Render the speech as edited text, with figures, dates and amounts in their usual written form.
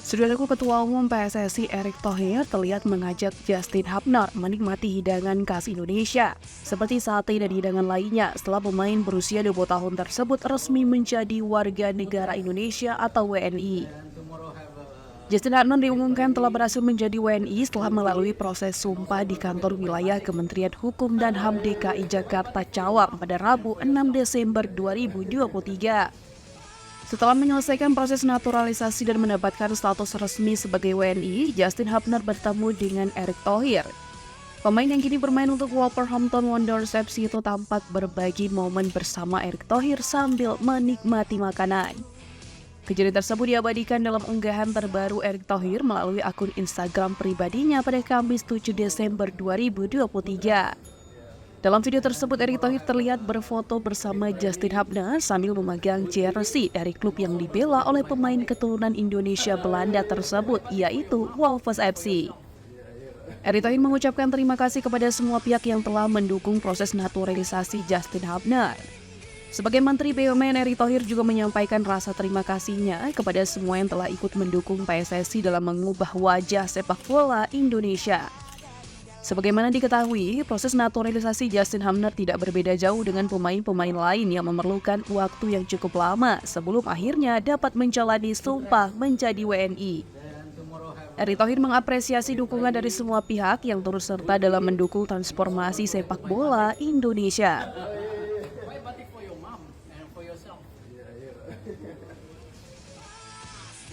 Saudaraku, Ketua Umum PSSI Erick Thohir terlihat mengajak Justin Hubner menikmati hidangan khas Indonesia seperti sate dan hidangan lainnya setelah pemain berusia 20 tahun tersebut resmi menjadi warga negara Indonesia atau WNI. Justin Hubner diumumkan telah berhasil menjadi WNI setelah melalui proses sumpah di kantor wilayah Kementerian Hukum dan HAM DKI Jakarta Cawang pada Rabu 6 Desember 2023. Setelah menyelesaikan proses naturalisasi dan mendapatkan status resmi sebagai WNI, Justin Hubner bertemu dengan Erick Thohir. Pemain yang kini bermain untuk Wolverhampton Wanderers FC itu tampak berbagi momen bersama Erick Thohir sambil menikmati makanan. Kejadian tersebut diabadikan dalam unggahan terbaru Erick Thohir melalui akun Instagram pribadinya pada Kamis 7 Desember 2023. Dalam video tersebut, Erick Thohir terlihat berfoto bersama Justin Hubner sambil memegang jersey dari klub yang dibela oleh pemain keturunan Indonesia Belanda tersebut, yaitu Wolves FC. Erick Thohir mengucapkan terima kasih kepada semua pihak yang telah mendukung proses naturalisasi Justin Hubner. Sebagai Menteri BUMN, Erick Thohir juga menyampaikan rasa terima kasihnya kepada semua yang telah ikut mendukung PSSI dalam mengubah wajah sepak bola Indonesia. Sebagaimana diketahui, proses naturalisasi Justin Hubner tidak berbeda jauh dengan pemain-pemain lain yang memerlukan waktu yang cukup lama sebelum akhirnya dapat menjalani sumpah menjadi WNI. Erick Thohir mengapresiasi dukungan dari semua pihak yang turut serta dalam mendukung transformasi sepak bola Indonesia.